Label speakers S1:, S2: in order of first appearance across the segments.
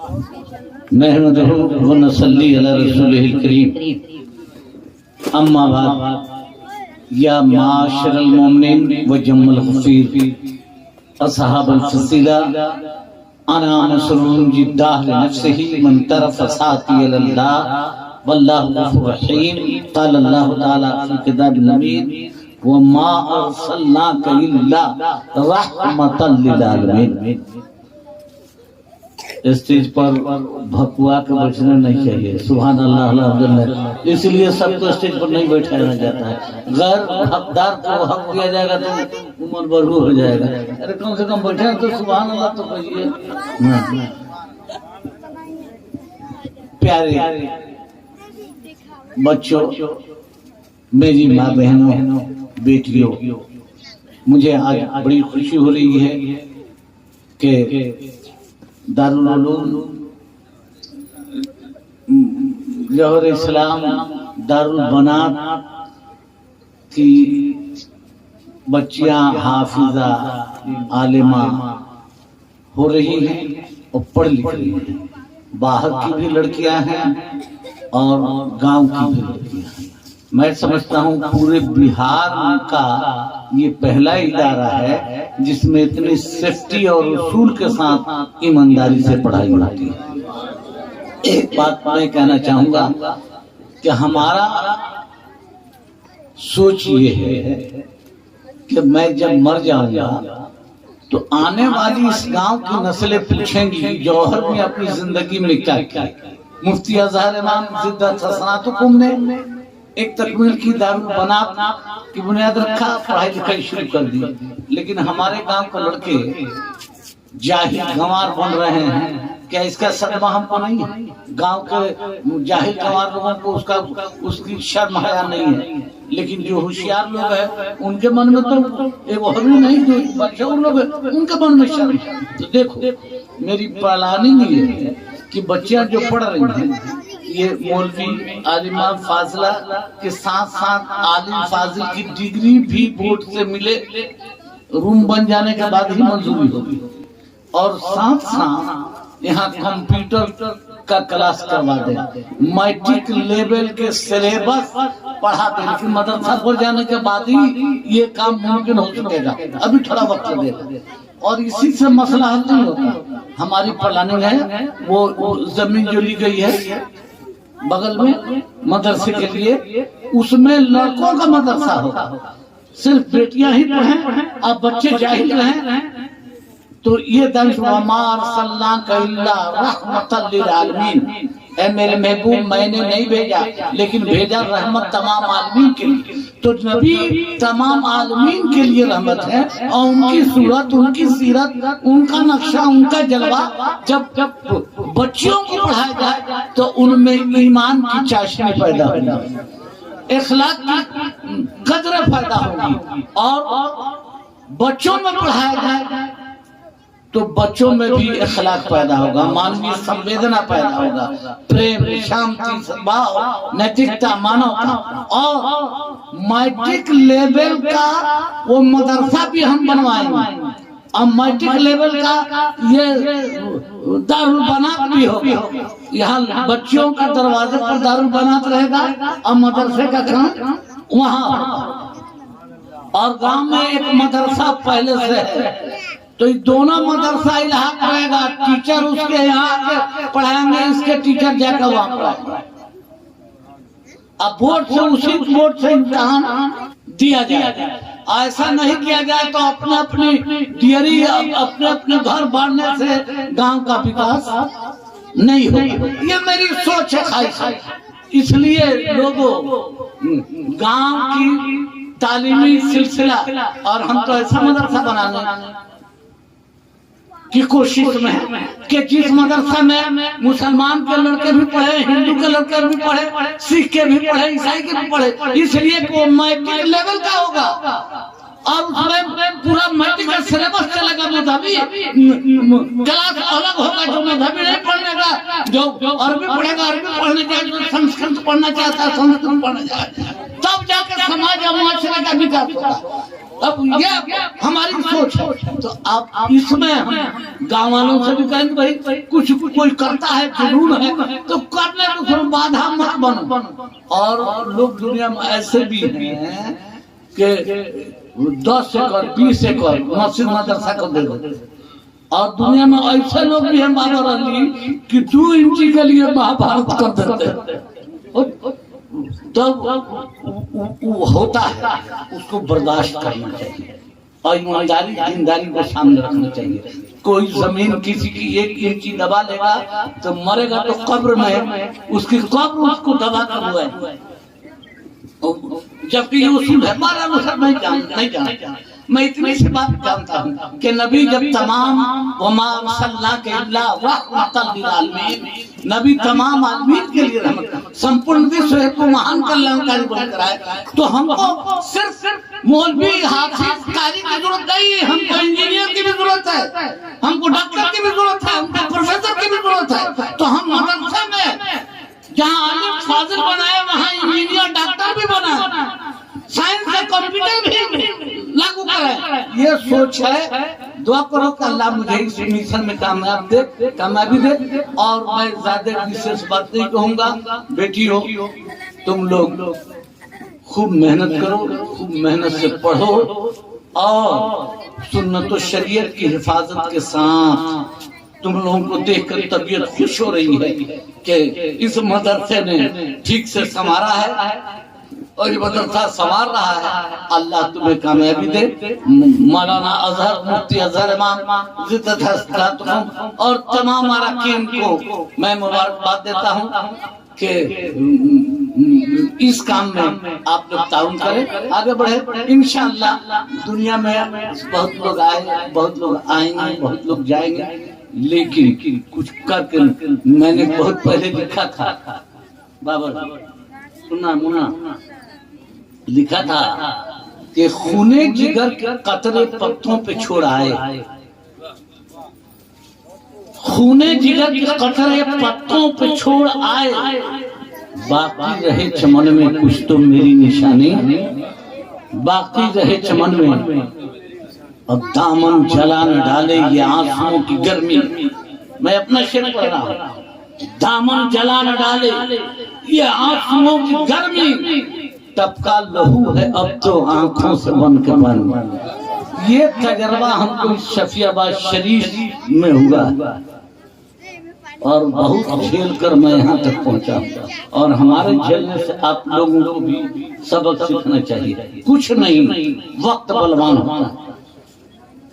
S1: نحمده ونصلي على رسوله الكريم اما بعد یا معاشر المؤمنین و جم الغفیر اصحاب الفصیلہ انا مسرور جدا لنفسه من طرف ساتي اللہ واللہ غفور رحیم قال اللہ تعالی فی کتاب الحمید وما ارسلناک الا رحمتا للعالمین۔ اسٹیج پر بھکوا کے بیٹھنا نہیں چاہیے، سبحان اللہ الحمدللہ، اس لیے سب کو اسٹیج پر نہیں بیٹھایا جاتا ہے، غیر حقدار کو حق دیا جائے گا تو عمر برہو ہو جائے گا، ارے کم سے کم بیٹھے تو سبحان اللہ تو کہیے۔ پیارے بچوں، میری ماں بہنوں، بیٹیوں، مجھے آج بڑی خوشی ہو رہی ہے کہ دارالعلوم جوہر اسلام دارالبنات کی بچیاں حافظہ عالمہ ہو رہی ہیں اور پڑھ لکھ رہی ہیں، باہر کی بھی لڑکیاں ہیں اور گاؤں کی بھی لڑکیاں ہیں۔ میں سمجھتا ہوں پورے بہار کا یہ پہلا ادارہ ہے جس میں اتنی سیفٹی اور اصول کے ساتھ ایمانداری سے پڑھائی ہوتی ہے۔ ایک بات میں کہنا چاہوں گا کہ ہمارا سوچ یہ ہے کہ میں جب مر جاؤں گا تو آنے والی اس گاؤں کی نسلیں پوچھیں گی جوہر نے اپنی زندگی میں کیا کیا۔ مفتی اظہر امام زدت حسناتکم نے ایک تکمیل کی دارالبنات کی بنیاد رکھا، پڑھائی لکھائی شروع کر دی، لیکن ہمارے گاؤں کے لڑکے جاہل گنوار بن رہے ہیں۔ کیا اس کا صدمہ ہم کو نہیں ہے؟ گاؤں کے جاہل گنوار لوگوں کو اس کی شرم حیا نہیں ہے، لیکن جو ہوشیار لوگ ہیں ان کے من میں تو ایک وہمی نہیں، جو مشہور لوگ ہیں ان کے من میں شرم ہے۔ تو دیکھو میری پلاننگ یہ ہے کہ بچیاں جو پڑھ رہی ہیں یہ مولوی عالمہ فاضلہ کے ساتھ ساتھ عالم فاضل کی ڈگری بھی بورڈ سے ملے، روم بن جانے کے بعد ہی منظوری ہوگی، اور ساتھ ساتھ یہاں کمپیوٹر کا کلاس کروا دیں، میٹرک لیول کے سلیبس پڑھا دیں، لیکن مدرسہ پر جانے کے بعد ہی یہ کام ممکن ہو سکے گا، ابھی تھوڑا وقت لگے گا، اور اسی سے مسئلہ حل نہیں ہوتا۔ ہماری پلاننگ ہے وہ زمین جو لی گئی ہے بغل میں مدرسے کے لیے، اس میں لڑکوں کا مدرسہ ہوگا، صرف بیٹیاں ہی پڑھیں، اب بچے جاہل رہیں، تو یہ دنش وما ارسلناک الا رحمتا للعالمین، اے میرے محبوب میں نے نہیں بھیجا لیکن بھیجا رحمت تمام عالمین کے لیے۔ تو نبی تمام عالمین کے لیے رحمت ہے، اور ان کی صورت، ان کی سیرت، ان کا نقشہ، ان کا جلوہ جب بچیوں کو پڑھایا جائے تو ان میں ایمان کی چاشنی پیدا ہوگی، اخلاق کی قدر پیدا ہوگی، اور بچوں میں پڑھایا جائے تو بچوں میں بھی اخلاق پیدا ہوگا، مانوی سنویدنا پیدا ہوگا، پریم، شانتی، سدبھاؤ، نیتکتا، مانوتا، اور میٹرک لیول کا وہ مدرسہ بھی ہم بنوائیں گے، اور میٹرک لیول کا یہ دارالبنات بھی ہوگا، یہاں بچیوں کا دروازے پر دارالبنات رہے گا اور مدرسے کا کام وہاں، اور گاؤں میں ایک مدرسہ پہلے سے ہے، تو یہ دونوں مدرسہ الحاق رہے گا، ٹیچر اس کے یہاں پڑھائیں گے، اس کے ٹیچر جا کر وہاں پڑھائیں گے۔ اب بورڈ سے اسی بورڈ سے امتحان دیا جائے، ایسا نہیں کیا جائے تو اپنے اپنی ڈیری اپنے اپنے گھر بڑھنے سے گاؤں کا وکاس نہیں ہوگا۔ یہ میری سوچ ہے خواہش ہے، اس لیے لوگوں گاؤں کی تعلیمی سلسلہ، اور ہم تو ایسا مدرسہ بنانے کی کوشش میں ہے کہ جس مدرسہ میں مسلمان کے لڑکے بھی پڑھے، ہندو کے لڑکے بھی پڑھے، سکھ کے بھی پڑھے، عیسائی کے بھی پڑھے، اس لیے کہ وہ میٹرک لیول کا ہوگا، اور اس میں پورا میٹرک کا سلیبس چلے گا، مذہبی کلاس الگ ہوگا، جو مذہبی نہیں پڑھنے گا، جو عربی پڑھے گا عربی پڑھنے جائے، جو سنسکرت پڑھنا چاہتا ہے سنسکرت پڑھنا چاہتا ہے، تب جا کے سماج اور معاشرے کا وکاس ہوگا۔ اب یہ ہماری سوچ ہے. تو اب اس میں ہم گاؤں والوں سے بھی کہیں کہ بھائی کچھ کوئی کرتا ہے جنون ہے تو کرنے کو پھر بادھا مت بنو. اور لوگ دنیا میں ایسے بھی ہیں کہ 10 ایکڑ 20 ایکڑ مسجد مدرسہ کو دے دو. اور دنیا میں ایسے لوگ بھی ہیں بابا علی کہ 2 انچی کے لیے مہابھارت کر دیتے ہیں. تب ہوتا ہے اس کو برداشت کرنا چاہیے اور ایمانداری دینداری کو سامنے رکھنا چاہیے. کوئی زمین کسی کی 1 انچی دبا لے گا تو مرے گا تو قبر میں اس کی قبر اس کو دبا کر ہوا ہے. جبکہ یہ اصول ہے 12 سب نہیں جانتا. میں اتنی سی بات جانتا ہوں کہ نبی جب تمام وما صلاک الا رحمۃ للعالمین نبی تمام عالمین کے لیے رحمت سمپورن وشو کو مہان کلیانکاری بن کر آئے تو ہم کو صرف مولوی حافظ قاری کی ضرورت نہیں ہے. ہم کو انجینئر کی بھی ضرورت ہے, ہم کو ڈاکٹر کی بھی ضرورت ہے, ہم کو پروفیسر کی بھی ضرورت ہے. تو ہم مدرسے میں جہاں عالم فاضل بنائے وہاں انجینئر ڈاکٹر بھی بنائے, سائنس کا کمپیوٹر بھی لاگو کرے. یہ سوچ ہے. دعا کرو کہ اللہ مجھے اس مشن میں کامیابی دے. اور میں زیادہ وشیش بات نہیں کہوں گا. بیٹی ہو تم لوگ خوب محنت کرو, خوب محنت سے پڑھو اور سنت و شریعت کی حفاظت کے ساتھ تم لوگوں کو دیکھ کر طبیعت خوش ہو رہی ہے کہ اس مدرسے نے ٹھیک سے سنوارا ہے اور یہ مدرسہ سنوار رہا ہے. اللہ تمہیں کامیابی دے. مولانا اظہر مفتی اظہر امام زدت حسناتکم اور تمام اراکین کو میں مبارکباد دیتا ہوں کہ اس کام میں آپ لوگ تعاون کریں, آگے بڑھے. انشاءاللہ دنیا میں بہت لوگ آئے, بہت لوگ آئیں گے, بہت لوگ جائیں گے, لیکن کچھ کر کے میں نے بہت پہلے لکھا تھا بابا سننا منا لکھا تھا کہ خونے جگر کے قطرے پتوں پہ چھوڑ آئے, خونے جگر کے قطرے پتوں پہ چھوڑ آئے, باقی رہے چمن میں کچھ تو میری نشانی, باقی رہے چمن میں اب دامن جلا نہ ڈالے یہ آنسوؤں کی گرمی. میں اپنا شعر پڑھ رہا ہوں. دامن جلا نہ ڈالے یہ آنسوؤں کی گرمی, ٹپکا لہو ہے اب تو آنکھوں سے بن کے بن. یہ تجربہ ہم کو شفیع آباد شریف میں ہوا اور بہت جھیل کر میں یہاں تک پہنچا. اور ہمارے جھیلنے سے آپ لوگوں کو بھی سبق سیکھنا چاہیے. کچھ نہیں, وقت بلوان ہوتا ہے.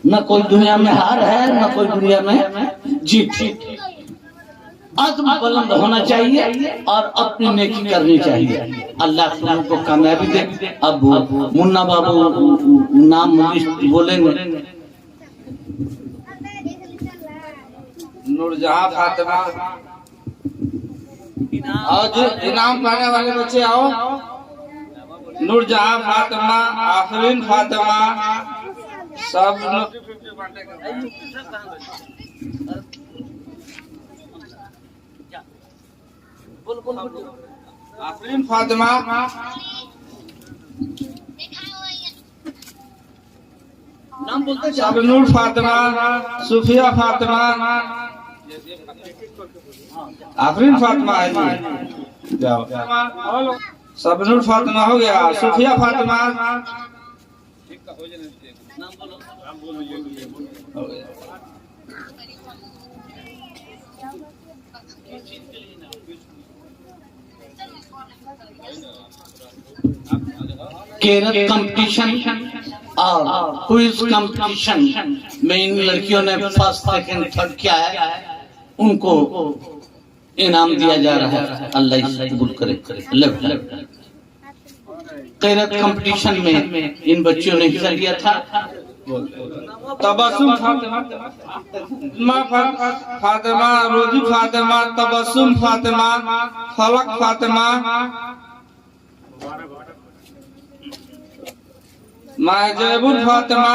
S1: نہ کوئی دنیا میں ہار ہے, نہ کوئی دنیا میں جیت. عزم بلند ہونا چاہیے اور اپنی نیکی کرنی چاہیے. اللہ تم کو کامیابی دے. اب منا بابو نام بولیں گے.
S2: نورجہاں فاطمہ اور جو انعام پانے والے بچے آؤ. نورجہاں فاطمہ, آفرین فاطمہ, سب آفرین فاطمہ, سب نور فاطمہ, صوفیہ فاطمہ, آفرین فاطمہ ہے جاؤ. سب نور فاطمہ ہو گیا. صوفیہ فاطمہ
S1: کیرت کمپٹیشن اور کوئز کمپٹیشن میں ان لڑکیوں نے فرسٹ سیکنڈ تھرڈ کیا ہے, ان کو انعام دیا جا رہا ہے. اللہ اسے قبول کرے. قیرت کمپٹیشن میں ان بچوں نے حصہ لیا تھا.
S2: تبسم فاطمہ, روزی فاطمہ, تبسم فاطمہ, فلک فاطمہ, ماجبور فاطمہ,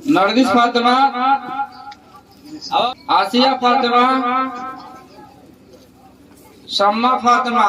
S2: نرگس فاطمہ, آسیہ فاطمہ, شمع Fatima,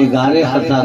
S1: 11,000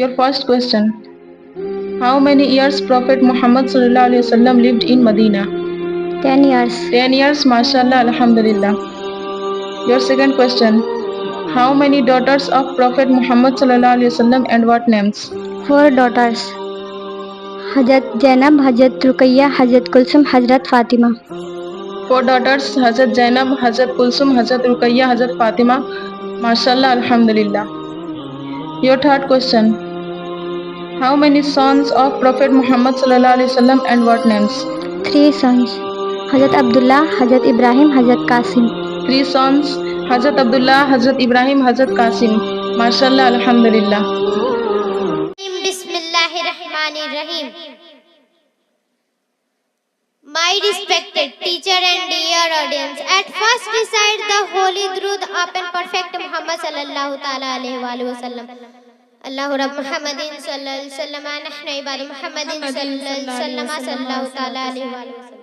S3: Your first question. How many years Prophet Muhammad sallallahu alaihi wasallam lived in Medina?
S4: 10 years.
S3: 10 years, mashallah, alhamdulillah. Your second question. How many daughters of Prophet Muhammad sallallahu alaihi wasallam and what names?
S4: 4 daughters. Hazrat Zainab, Hazrat Ruqayya, Hazrat Kulsum, Hazrat Fatima.
S3: 4 daughters, Hazrat Zainab, Hazrat Kulsum, Hazrat Ruqayya, Hazrat Fatima. Mashallah, alhamdulillah. Your third question. How many sons of Prophet Muhammad sallallahu alaihi wasallam and what names?
S4: 3 sons. Hazrat Abdullah, Hazrat Ibrahim, Hazrat Qasim.
S3: 3 sons, Hazrat Abdullah, Hazrat Ibrahim, Hazrat Qasim. Mashallah, alhamdulillah.
S5: Bismillahirrahmanirrahim. My respected teacher and dear audience, at first recite the holy Durud upon Prophet Muhammad sallallahu ta'ala alayhi wa sallam. Allahu Rabb Muhammadin sallallahu alayhi wa sallam, nahnu ibadu Muhammadin sallallahu alayhi wa sallam, sallallahu ta'ala alayhi wa sallam.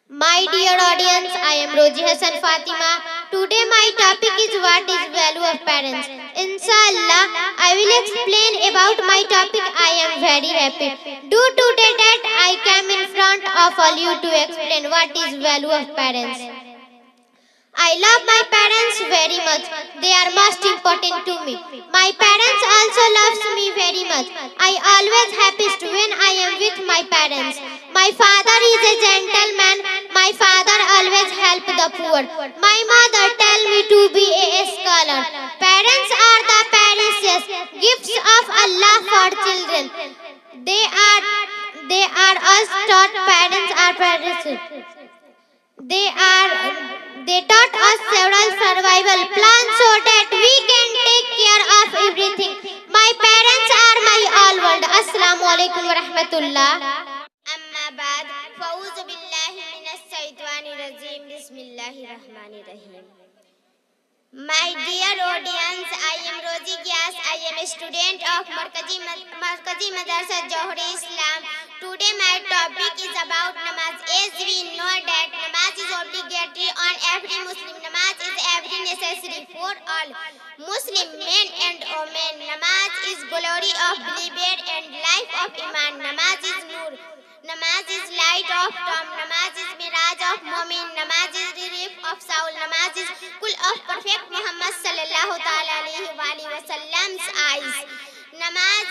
S5: My dear audience, I am Roji Hassan Fatima. Today my topic is what is value of parents. Inshallah, I will explain about my topic. I am very happy. Due to that I came in front of all you to explain what is value of parents. I love my parents very much. They are most important to me. My parents also loves me very much. I always happiest when I am with my parents. My father is a gentleman. My father always help the poor. My mother tell me to be a scholar. Parents are the precious gifts of Allah for children. They are us taught. Parents are precious. They taught us several survival plans so that we can take care of everything. My parents are my all world. Assalamu alaikum wa rahmatullah. Amma baad, fa'uzu billahi minas shaitanir rajim. Bismillahir rahmanir rahim. My dear audience, I am Rozi Gyas. I am a student of Markazi Madrasa Johri Islam. Today my topic is about namaz. As we know that namaz is obligatory on every Muslim. Namaz is every necessary for all Muslim men and women. Namaz is glory of believer and life of iman. Namaz is nur. Namaz is light of Tom. Namaz is miraj of Mu'min. Namaz is relief of soul. Namaz is cool of Prophet Muhammad sallallahu ta'ala alayhi wa sallam's eyes. Namaz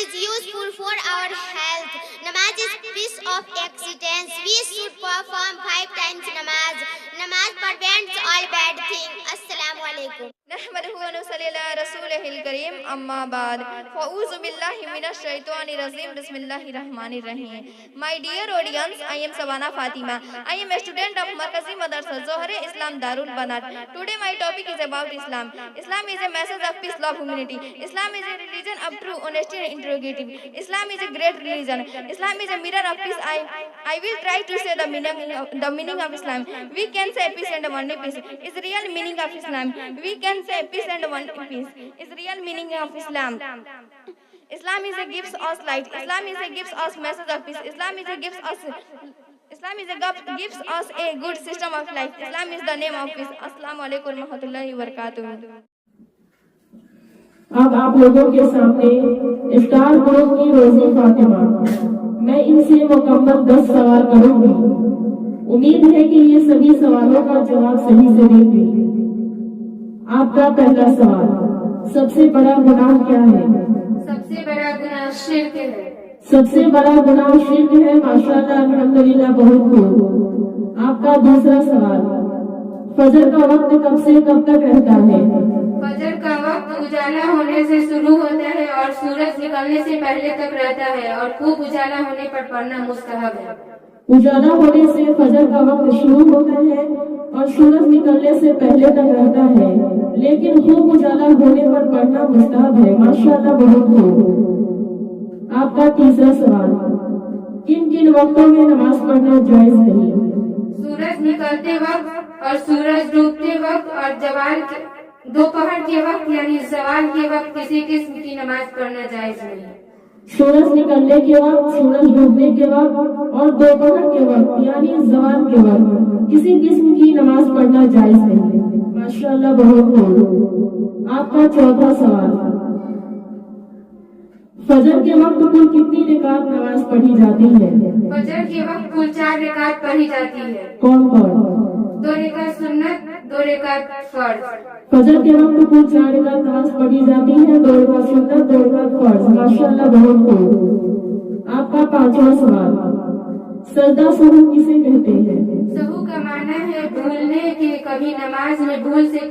S5: is useful for our health. Namaz is peace of existence. We should perform 5 times namaz. Namaz prevents all bad things. Assalamu alaikum.
S6: نحمده ونصلي على رسوله الكريم اما بعد فاعوذ بالله من الشيطان الرجيم بسم الله الرحمن الرحيم. My dear audience, I am Sabana Fatima. I am a student of Markazi Madrasa Zohre Islam Darul Banat. Today my topic is about Islam. Islam is a message of peace, love, humanity. Islam is a religion of true honesty and integrity. Islam is a great religion. Islam is a mirror of peace. I will try to say the meaning of Islam. We can say peace and one peace is real meaning of Islam. We can say peace and one peace is real meaning of Islam. Islam is a gives us light. Islam is a gives us message of peace. Islam is a gives us a good system of life. Islam is the name of peace. Assalamu alaikum wa rahmatullahi wa barakatuh.
S3: اب آپ لوگوں کے سامنے افطار group کی روزی فاطمہ، میں ان سے مکمل 10 سوال کروں گی، امید ہے کہ یہ سبھی سوالوں کا جواب صحیح سے دیں گی۔ آپ کا پہلا سوال، سب سے بڑا گناہ کیا ہے؟
S7: سب سے بڑا گناہ شرک ہے۔
S3: سب سے بڑا گناہ شرک ہے، ماشاءاللہ الحمدللہ، بہت خوب۔ آپ کا دوسرا سوال، فجر کا وقت کب سے کب تک رہتا ہے؟
S7: فجر کا وقت اجالا ہونے سے شروع ہوتا ہے اور سورج نکلنے سے پہلے تک رہتا ہے اور خوب اجالا ہونے پر پڑھنا مستحب ہے۔
S3: اجالا ہونے سے فجر کا وقت شروع ہوتا ہے اور سورج نکلنے سے پہلے تک رہتا ہے، لیکن خوب اجالا ہونے پر پڑھنا مستحب ہے، ماشاءاللہ، بہت خوب۔ آپ کا تیسرا سوال، کن کن وقتوں میں نماز پڑھنا جائز نہیں؟
S7: سورج نکلتے وقت اور سورج ڈوبتے وقت اور دوپہر کے وقت یعنی زوال کے وقت کسی قسم کی نماز پڑھنا جائز نہیں۔
S3: سورج نکلنے کے وقت، سورج ڈوبنے کے وقت اور دوپہر کے وقت یعنی زوال کے وقت کسی قسم کی نماز پڑھنا جائز نہیں، ماشاءاللہ، بہت خوب۔ آپ کا چوتھا سوال، فجر کے وقت کل کتنی رکعت نماز پڑھی جاتی ہے؟
S7: فجر کے وقت کل 4 رکعت پڑھی جاتی ہے۔
S3: کون کون؟
S7: 2 رکعت سنت، 2 رکعت فرض۔
S3: فجر کے وقت کل 4 رکعت نماز پڑھی جاتی ہے، 2 رکعت سنت، 2 رکعت فرض، ماشاءاللہ، بہت خوب۔ آپ کا پانچواں سوال، سجدہ سہو کسے کہتے ہیں؟
S7: سہو کا معنی ہے بھولنے کے، کبھی نماز میں بھول سے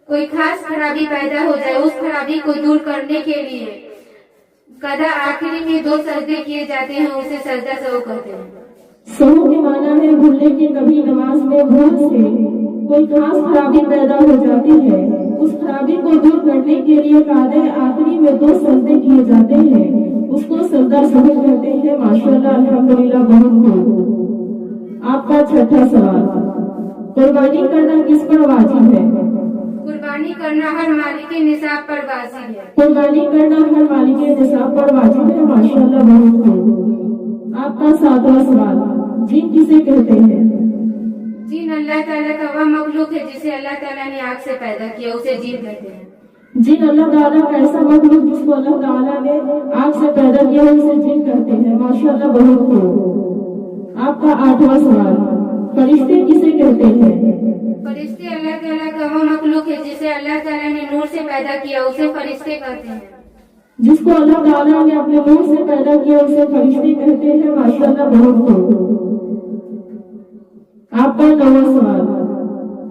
S7: کوئی خاص خرابی پیدا ہو جائے، اس خرابی کو دور کرنے کے لیے قضا آخری میں 2 سجدے کیے جاتے ہیں، اسے سجدہ سہو کہتے ہیں۔
S3: سہو کے معنی ہے بھولنے کی، کبھی نماز میں بھول سے کوئی خاص خرابی پیدا ہو جاتی ہے، اس خرابی کو دور کرنے کے لیے قاعدے آخری میں 2 سجدے کیے جاتے ہیں، اس کو سجدہ سہو کہتے ہیں، ماشاءاللہ، الحمدللہ، بہت خوب۔ آپ کا چھٹا سوال، قربانی کرنا کس پر واجب ہے؟
S7: قربانی کرنا ہر مالک نصاب پر واجب ہے۔
S3: قربانی کرنا ہر مالک نصاب پر واجب ہے، ماشاءاللہ، بہت خوب۔ آپ کا ساتواں سوال، جن کسے کہتے ہیں؟
S7: جن اللہ تعالیٰ کا وہ مخلوق ہے جسے اللہ تعالیٰ نے آگ سے پیدا کیا، اسے جن کہتے ہیں۔
S3: جن اللہ تعالیٰ کا ایسا مخلوق جس کو اللہ تعالیٰ نے آگ سے پیدا کیا، اسے جن کہتے ہیں، ماشاءاللہ، بہت خوب۔ آپ کا 8واں سوال، فرشتے کسے کہتے ہیں؟
S7: فرشتے اللہ تعالیٰ کا وہ مخلوق ہے جسے اللہ تعالیٰ نے نور سے پیدا کیا، اسے فرشتے کہتے ہیں۔
S3: جس کو اللہ تعالیٰ نے اپنے نور سے پیدا کیا، اسے فرشتے کہتے ہیں، ماشاءاللہ، بہت خوب۔ آپ کا 9واں سوال،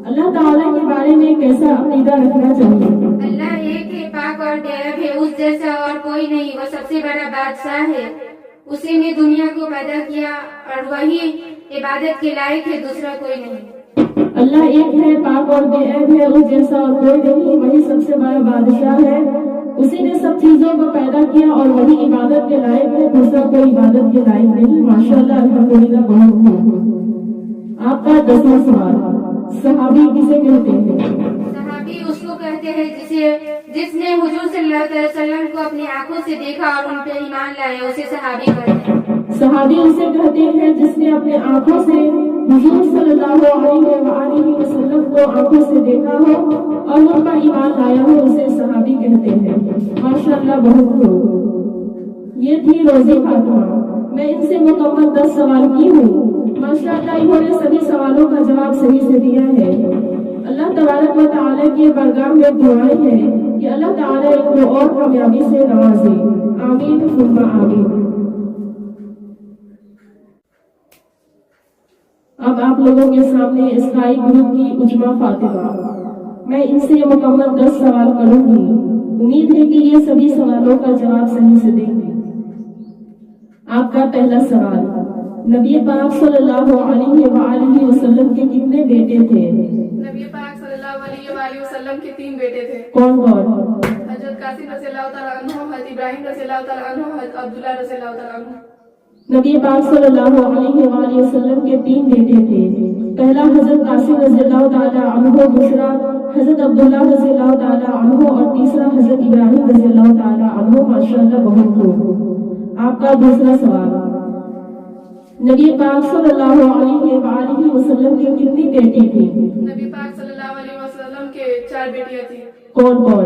S3: اللہ تعالیٰ کے بارے میں کیسا عقیدہ رکھنا چاہیے؟
S7: اللہ ایک ہے، پاک اور بے عیب ہے، اس جیسا اور کوئی نہیں، وہ سب سے بڑا بادشاہ ہے، اسی نے دنیا کو پیدا کیا اور وہی عبادت کے لائق ہے، دوسرا کوئی نہیں۔
S3: اللہ ایک ہے، پاک اور بے عیب ہے، اس جیسا اور کوئی نہیں، وہی سب سے بڑا بادشاہ ہے، اسی نے سب چیزوں کو پیدا کیا اور وہی عبادت کے لائق ہے، دوسرا کوئی عبادت کے لائق نہیں، ماشاءاللہ، الحمدللہ، بہت خوب۔ آپ کا 10واں سوال، صحابی کسے کہتے ہیں؟
S7: صحابی اس کو کہتے ہیں جس نے حضور صلی اللہ علیہ وسلم کو اپنی آنکھوں سے دیکھا اور ان پہ ایمان لایا، اسے صحابی کہتے ہیں۔
S3: صحابی اسے کہتے ہیں جس نے اپنے آنکھوں سے حضور صلی اللہ علیہ وسلم کو آنکھوں سے دیکھا ہو اور ان پر ایمان لایا ہو، اسے صحابی کہتے ہیں، ماشاءاللہ، بہت خوب۔ یہ تھی روزی فاطمہ، میں ان سے مکمل 10 سوال کی ہوں، ماشاءاللہ، انہوں نے سبھی سوالوں کا جواب صحیح سے دیا ہے۔ اللہ تبارک و تعالیٰ کی بارگاہ میں دعائیں ہیں کہ اللہ تعالیٰ ان کو اور کامیابی سے نوازے، آمین ثم آمین۔ اب آپ لوگوں کے سامنے اسکائی گروپ کی عجمہ فاطمہ، میں ان سے مکمل 10 سوال کروں گی، امید ہے کہ یہ سبھی سوالوں کا جواب صحیح سے دیں گے۔ آپ کا پہلا سوال، نبی پاک صلی اللہ علیہ وآلہ وسلم کے کتنے بیٹے تھے؟
S8: نبی پاک صلی اللہ علیہ وآلہ وسلم کے 3 بیٹے تھے۔
S3: کون کون؟
S8: حضرت قاسم رضی اللہ تعالیٰ عنہ، حضرت ابراہیم رضی اللہ تعالیٰ عنہ، حضرت عبداللہ رضی اللہ تعالیٰ عنہ۔
S3: نبی پاک صلی اللہ علیہ وآلہ وسلم کے 3 بیٹے تھے، پہلا حضرت قاسم رضی اللہ تعالیٰ عنہ، دوسرا حضرت عبداللہ رضی اللہ تعالیٰ عنہ اور تیسرا حضرت ابراہیم رضی اللہ تعالیٰ عنہ، ماشاءاللہ، بہت خوب۔ آپ کا دوسرا سوال، نبی پاک صلی اللہ علیہ وآلہ وسلم کے کتنی بیٹی تھی؟
S8: نبی پاک صلی اللہ علیہ وسلم کے 4 بیٹیاں تھیں۔
S3: کون کون؟